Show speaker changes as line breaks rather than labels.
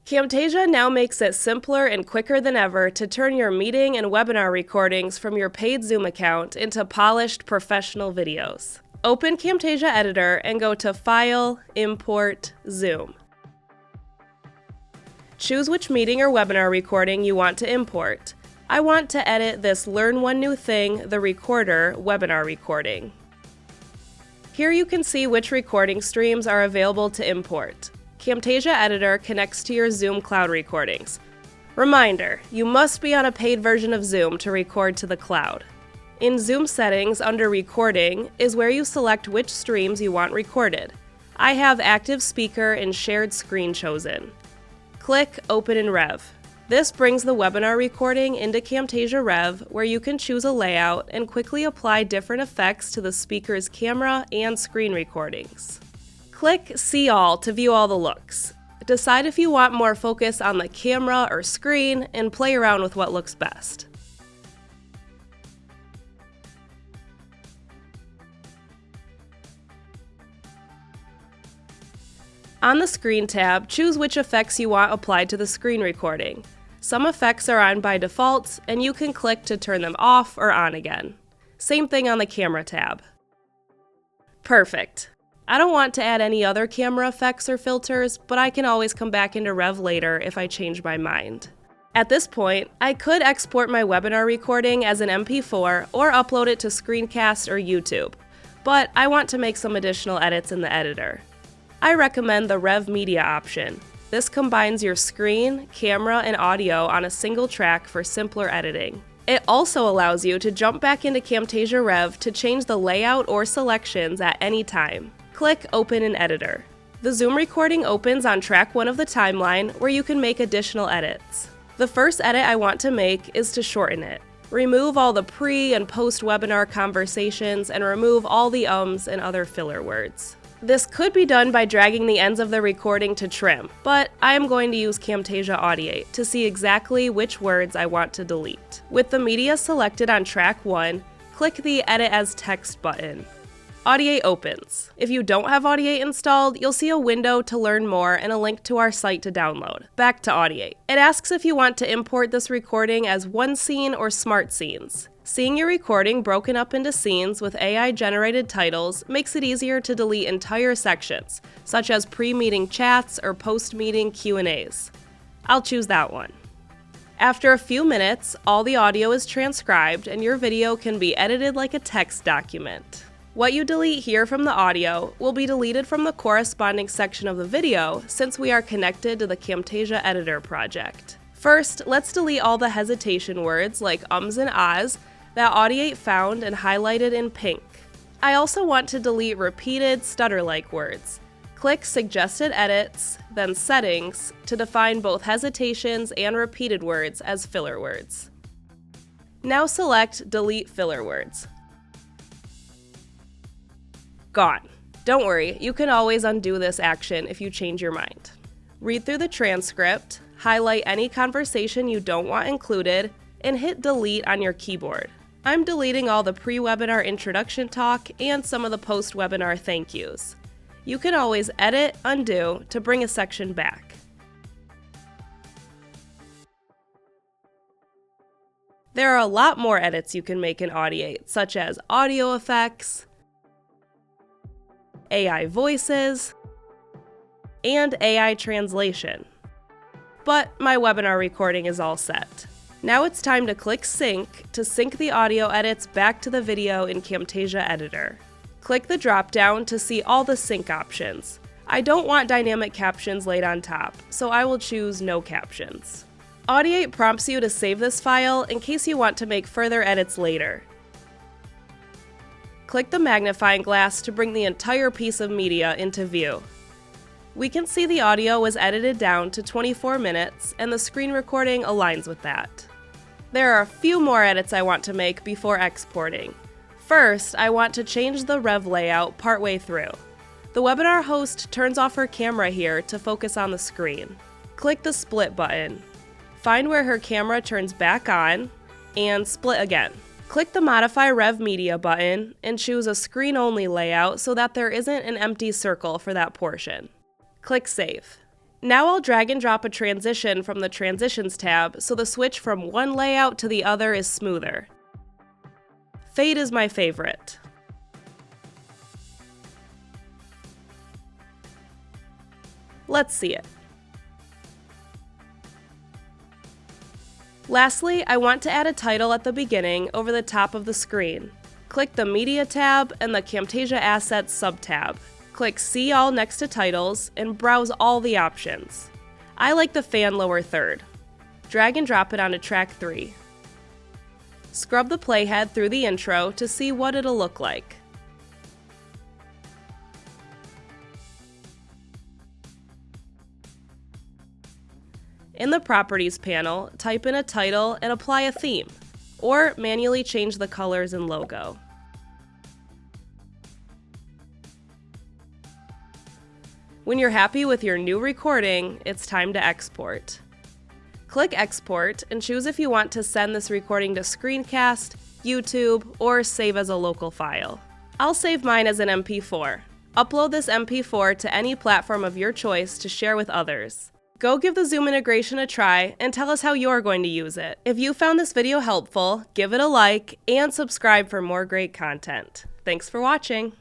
Camtasia now makes it simpler and quicker than ever to turn your meeting and webinar recordings from your paid Zoom account into polished professional videos. Open Camtasia Editor and go to File, Import, Zoom. Choose which meeting or webinar recording you want to import. I want to edit this Learn One New Thing, the Recorder webinar recording. Here you can see which recording streams are available to import. Camtasia Editor connects to your Zoom cloud recordings. Reminder, you must be on a paid version of Zoom to record to the cloud. In Zoom settings under Recording is where you select which streams you want recorded. I have Active Speaker and Shared Screen chosen. Click Open in Rev. This brings the webinar recording into Camtasia Rev, where you can choose a layout and quickly apply different effects to the speaker's camera and screen recordings. Click See All to view all the looks. Decide if you want more focus on the camera or screen and play around with what looks best. On the Screen tab, choose which effects you want applied to the screen recording. Some effects are on by default, and you can click to turn them off or on again. Same thing on the Camera tab. Perfect. I don't want to add any other camera effects or filters, but I can always come back into Rev later if I change my mind. At this point, I could export my webinar recording as an MP4 or upload it to Screencast or YouTube, but I want to make some additional edits in the editor. I recommend the Rev Media option. This combines your screen, camera, and audio on a single track for simpler editing. It also allows you to jump back into Camtasia Rev to change the layout or selections at any time. Click Open in Editor. The Zoom recording opens on track 1 of the timeline, where you can make additional edits. The first edit I want to make is to shorten it. Remove all the pre- and post-webinar conversations and remove all the ums and other filler words. This could be done by dragging the ends of the recording to trim, but I am going to use Camtasia Audiate to see exactly which words I want to delete. With the media selected on track 1, click the Edit as Text button. Audiate opens. If you don't have Audiate installed, you'll see a window to learn more and a link to our site to download. Back to Audiate. It asks if you want to import this recording as one scene or smart scenes. Seeing your recording broken up into scenes with AI-generated titles makes it easier to delete entire sections, such as pre-meeting chats or post-meeting Q&As. I'll choose that one. After a few minutes, all the audio is transcribed and your video can be edited like a text document. What you delete here from the audio will be deleted from the corresponding section of the video since we are connected to the Camtasia Editor project. First, let's delete all the hesitation words like ums and ahs that Audiate found and highlighted in pink. I also want to delete repeated stutter-like words. Click Suggested Edits, then Settings to define both hesitations and repeated words as filler words. Now select Delete Filler Words. Gone. Don't worry, you can always undo this action if you change your mind. Read through the transcript, highlight any conversation you don't want included, and hit delete on your keyboard. I'm deleting all the pre-webinar introduction talk and some of the post-webinar thank yous. You can always edit, undo to bring a section back. There are a lot more edits you can make in Audiate, such as audio effects, AI voices, and AI translation. But my webinar recording is all set. Now it's time to click Sync to sync the audio edits back to the video in Camtasia Editor. Click the drop-down to see all the sync options. I don't want dynamic captions laid on top, so I will choose No Captions. Audiate prompts you to save this file in case you want to make further edits later. Click the magnifying glass to bring the entire piece of media into view. We can see the audio was edited down to 24 minutes, and the screen recording aligns with that. There are a few more edits I want to make before exporting. First, I want to change the Rev layout partway through. The webinar host turns off her camera here to focus on the screen. Click the Split button. Find where her camera turns back on, and split again. Click the Modify Rev Media button and choose a screen-only layout so that there isn't an empty circle for that portion. Click Save. Now I'll drag and drop a transition from the Transitions tab so the switch from one layout to the other is smoother. Fade is my favorite. Let's see it. Lastly, I want to add a title at the beginning over the top of the screen. Click the Media tab and the Camtasia Assets sub-tab. Click See All next to titles and browse all the options. I like the fan lower third. Drag and drop it onto track 3. Scrub the playhead through the intro to see what it'll look like. In the Properties panel, type in a title and apply a theme, or manually change the colors and logo. When you're happy with your new recording, it's time to export. Click Export and choose if you want to send this recording to Screencast, YouTube, or save as a local file. I'll save mine as an MP4. Upload this MP4 to any platform of your choice to share with others. Go give the Zoom integration a try and tell us how you're going to use it. If you found this video helpful, give it a like and subscribe for more great content. Thanks for watching.